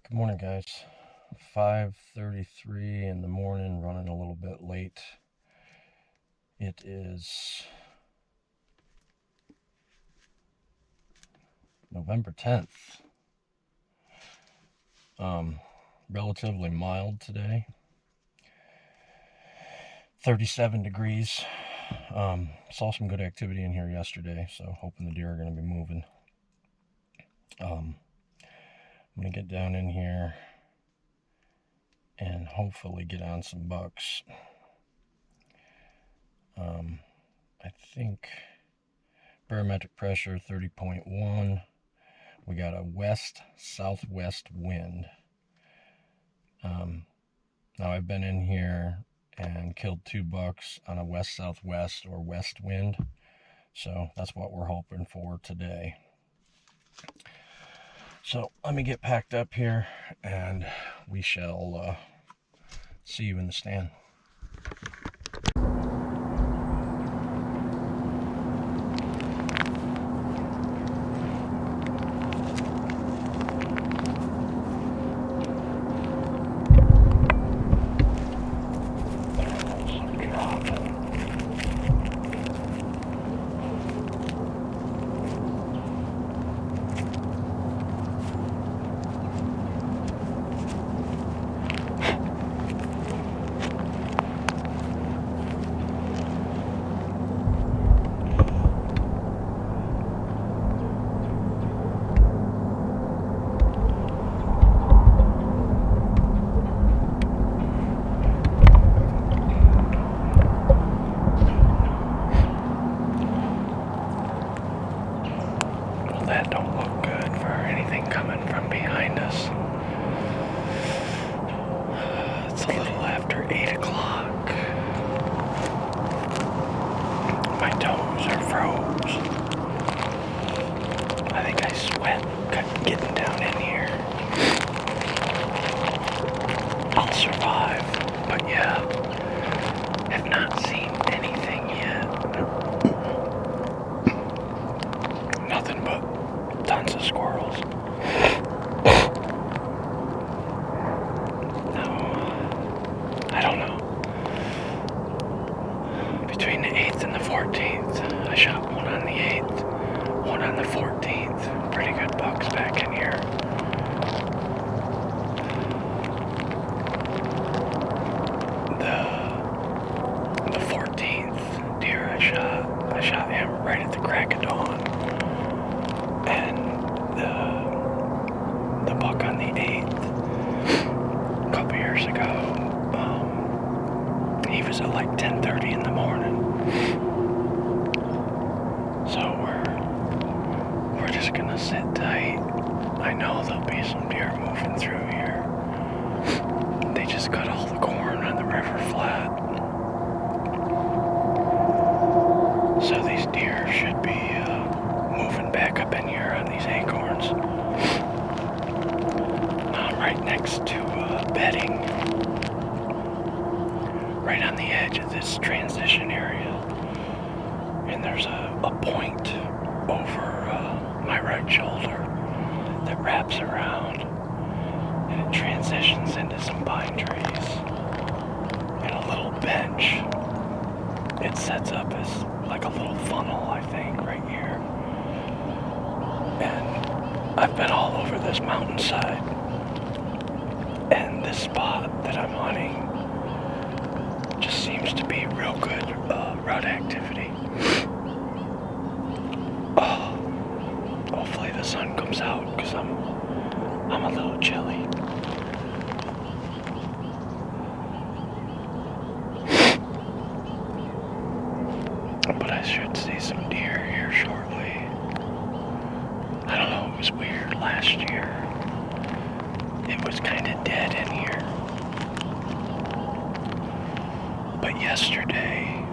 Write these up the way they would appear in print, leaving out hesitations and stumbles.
Good morning, guys. 5:33 in the morning, running a little bit late. It is November 10th. Relatively mild today. 37 degrees. Saw some good activity in here yesterday, so hoping the deer are going to be moving. I'm going to get down in here and hopefully get on some bucks. I think barometric pressure 30.1. We got a west-southwest wind. Now I've been in here and killed 2 bucks on a west-southwest or west wind, so that's what we're hoping for today. So let me get packed up here and we shall see you in the stand. That don't look good for anything coming from behind us. It's a little after 8 o'clock. My toes are froze. I think I sweat getting down in here. I'll survive, but yeah, have not seen anything yet. Nothing but tons of squirrels. No, I don't know. Between the 8th and the 14th, I shot one on the 8th, one on the 14th. Pretty good bucks back in here. The 14th deer I shot him right at the crack of dawn. And the buck on the 8th, a couple years ago, he was at like 10:30 in the morning. So we're just gonna sit tight. I know there'll be some deer moving through here. They just cut all the corn on the river flat. So these deer should be moving back up in here on these acorns. I'm right next to bedding, right on the edge of this transition area, and there's a point over my right shoulder that wraps around and it transitions into some pine trees and a little bench. It sets up as like a little funnel, I think, right here. And I've been all over this mountainside, and this spot that I'm hunting just seems to be real good rut activity. Hopefully the sun comes out, because I'm a little chilly. But I should see some deer here shortly. I don't know, it was weird last year. It was kind of dead in here. But yesterday,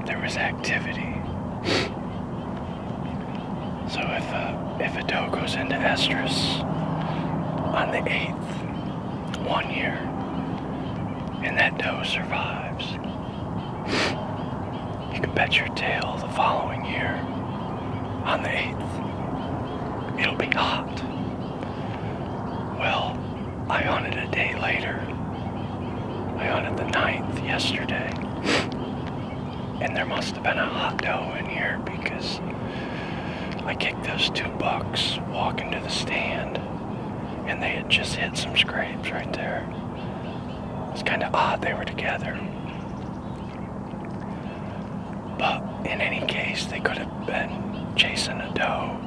there was activity. So if a doe goes into estrus on the 8th, 1 year, and that doe survives, you can bet your tail the following year, on the 8th, it'll be hot. Well, yesterday. And there must have been a hot doe in here because I kicked those 2 bucks walking to the stand and they had just hit some scrapes right there. It's kind of odd they were together. But in any case, they could have been chasing a doe.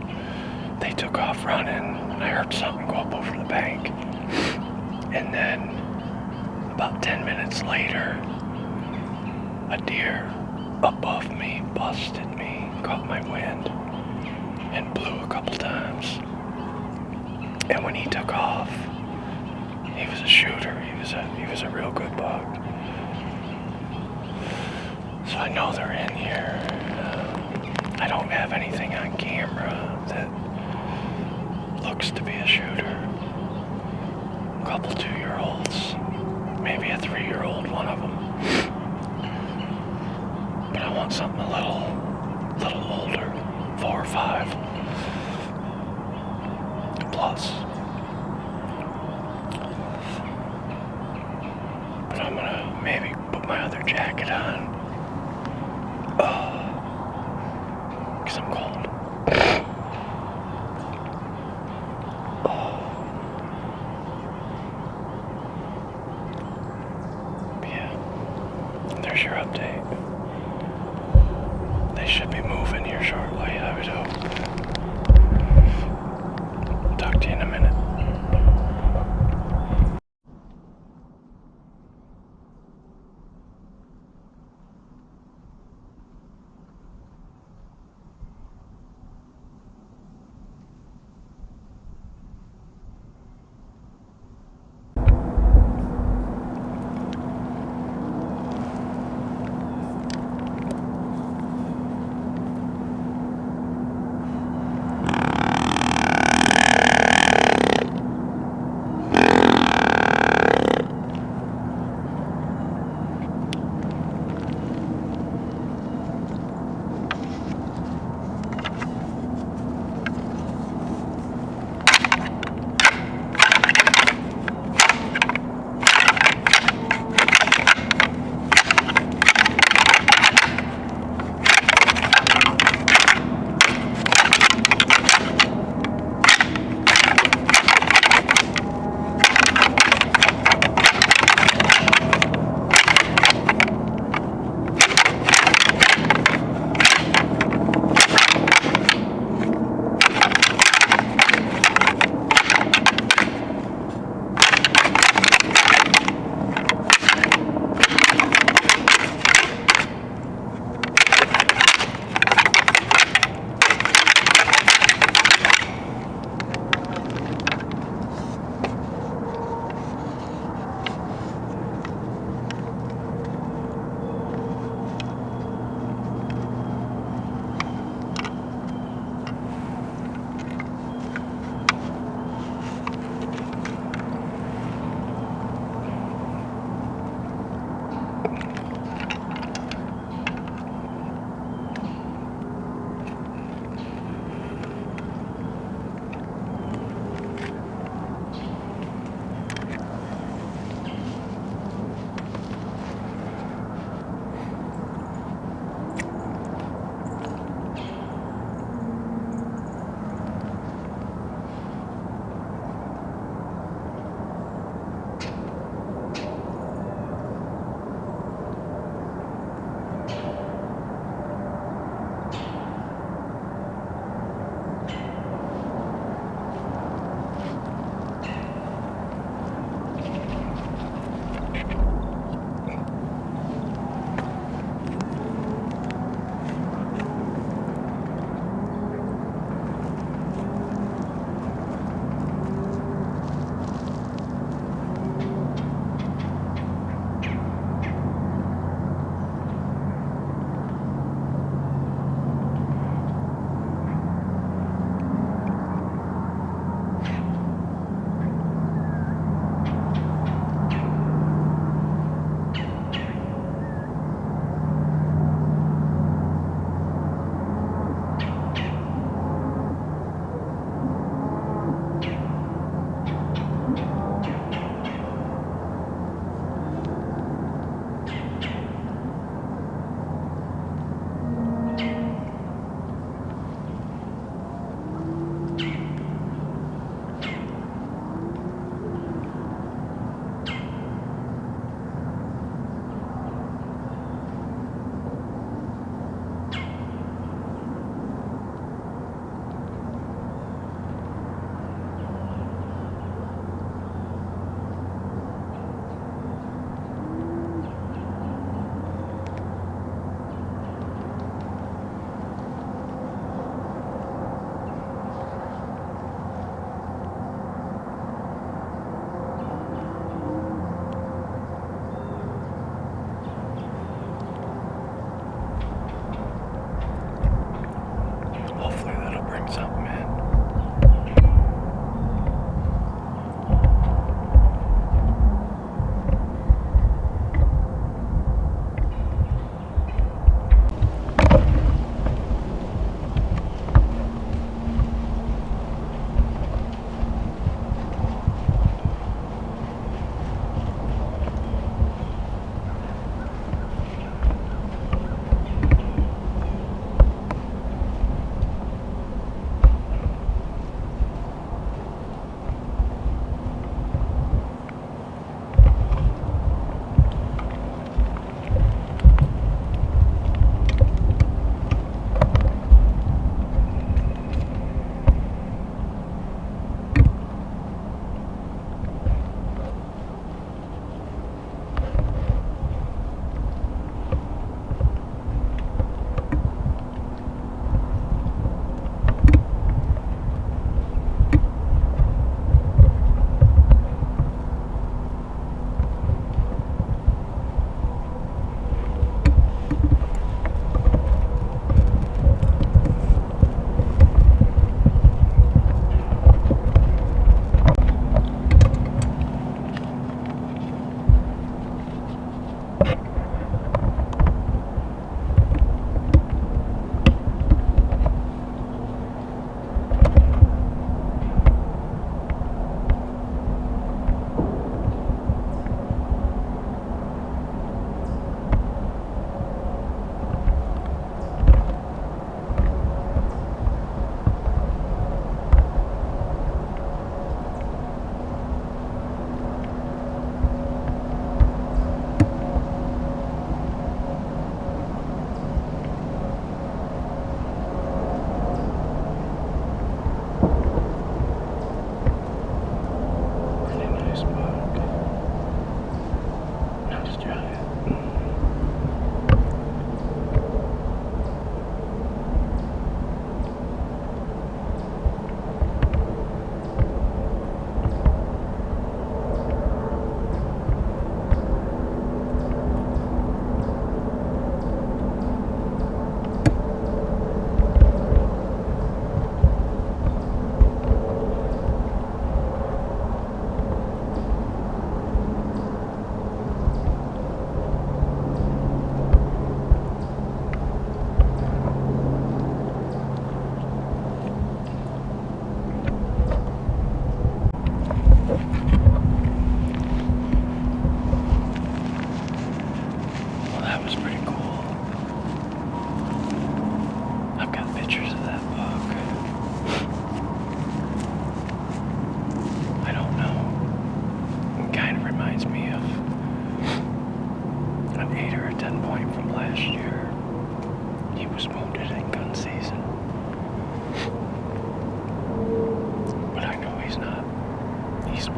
They took off running. I heard something go up over the bank. And then about 10 minutes later, a deer above me busted me, caught my wind, and blew a couple times. And when he took off, he was a shooter. He was a real good buck. So I know they're in here. I don't have anything on camera that looks to be a shooter. A couple 2-year-olds, maybe a 3-year-old, one of them. But I want something a little older, 4 or 5 plus. But I'm gonna maybe put my other jacket on. Because I'm cold. Yeah. There's your update. They should be moving here shortly, I would hope. Talk to you in a minute.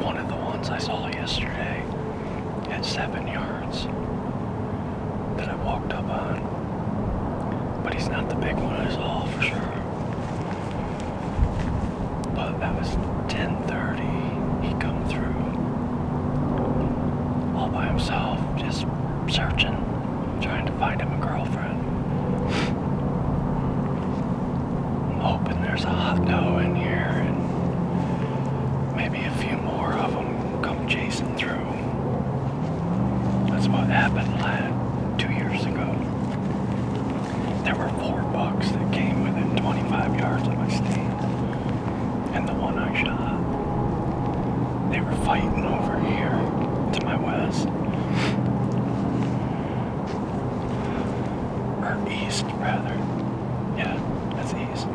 one of the ones I saw yesterday at 7 yards that I walked up on. But he's not the big one I saw for sure. But that was 10:30. He come through all by himself, just searching, trying to find him a girlfriend. I'm hoping there's a hot doe in here and maybe a few more of them come chasing through. That's what happened 2 years ago. There were 4 bucks that came within 25 yards of my stand. And the one I shot, they were fighting over here to my west. Or east, rather. Yeah, that's east.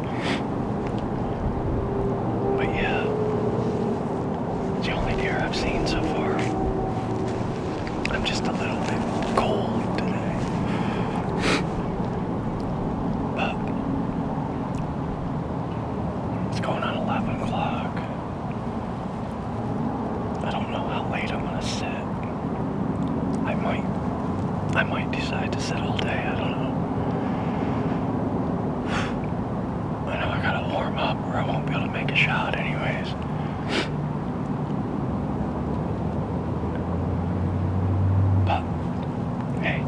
But yeah, it's the only deer I've seen so far. I'm just a little bit cold today. But it's going on 11 o'clock. I don't know how late I'm gonna sit. I might decide to sit all day, I don't know. I know I gotta warm up or I won't be able to make a shot anyways. But, hey,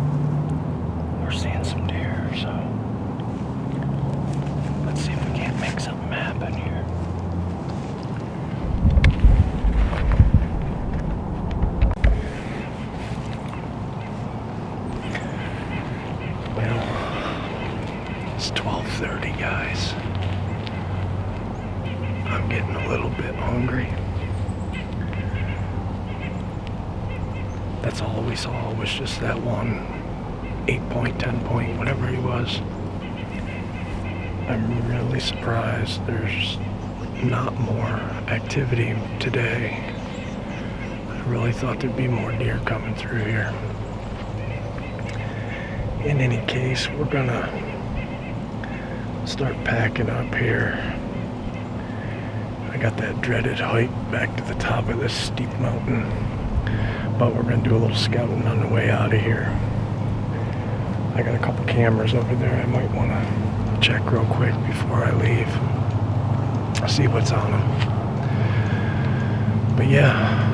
we're seeing some deer, so let's see if we can't make something happen here. Well, it's 12:30, guys. I'm getting a little bit hungry. That's all we saw was just that one 8-point, 10-point, whatever he was. I'm really surprised there's not more activity today. I really thought there'd be more deer coming through here. In any case, we're gonna start packing up here. I got that dreaded hike back to the top of this steep mountain, but we're gonna do a little scouting on the way out of here. I got a couple cameras over there I might want to check real quick before I leave. See what's on them. But yeah,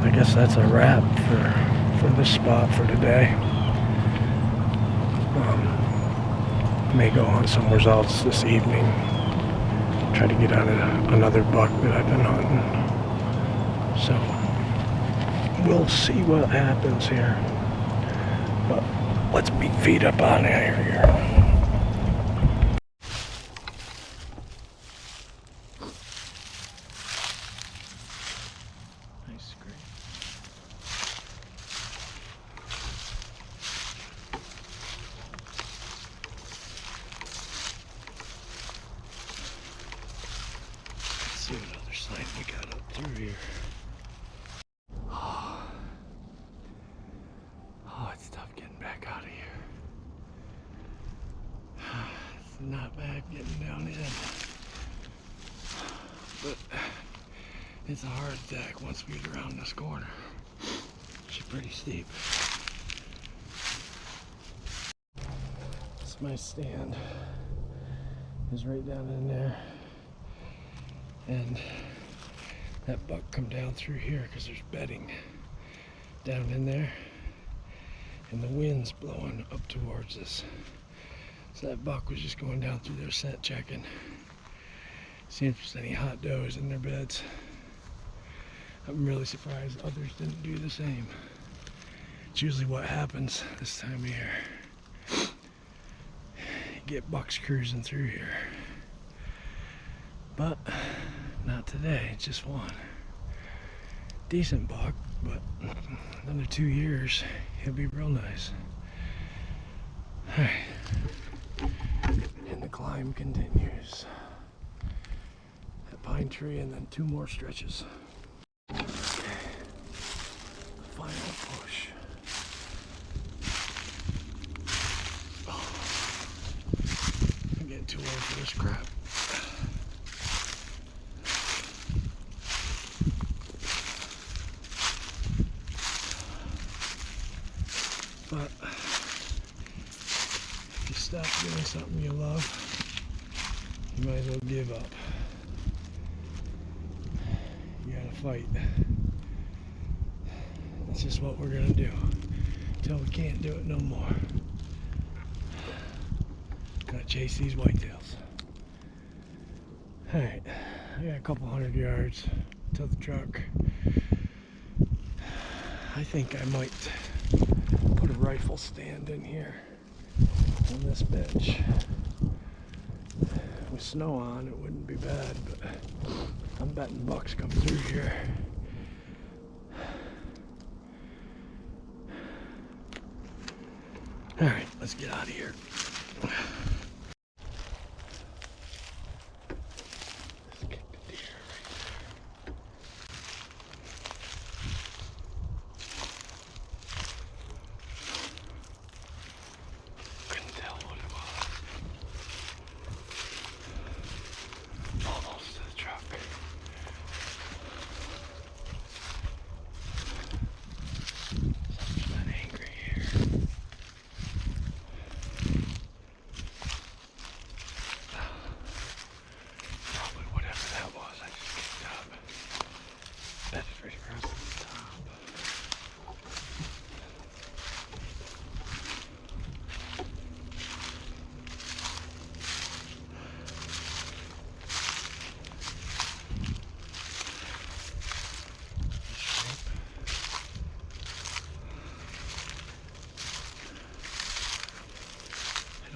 I guess that's a wrap for this spot for today. May go on somewhere else this evening. Try to get on another buck that I've been hunting. So we'll see what happens here. But let's beat feet up on here. Nice scrape. Let's see what other sign we got up through here. Oh, it's tough getting back out of here. It's not bad getting down in, but it's a hard attack once we get around this corner. She's pretty steep. It's my stand. Is right down in there, and that buck come down through here because there's bedding down in there, and the wind's blowing up towards us. So that buck was just going down through their scent checking, seeing if there's any hot does in their beds. I'm really surprised others didn't do the same. It's usually what happens this time of year. You get bucks cruising through here. But not today, just one. Decent buck, but another 2 years, he'll be real nice. Alright. And the climb continues. That pine tree and then 2 more stretches. Final push. Oh, I'm getting too old for this crap. But if you stop doing something you love, you might as well give up. You gotta fight. That's just what we're gonna do until we can't do it no more. Gotta chase these whitetails. Alright, I got a couple 100 yards to the truck. I think I might put a rifle stand in here on this bench. With snow on, it wouldn't be bad, but I'm betting bucks come through here. Alright, let's get out of here.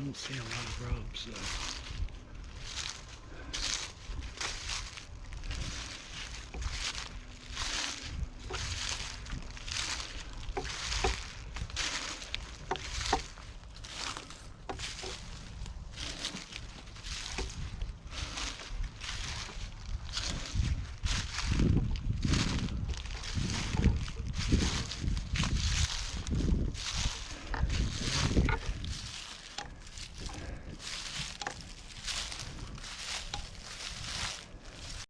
I don't see a lot of rubs though.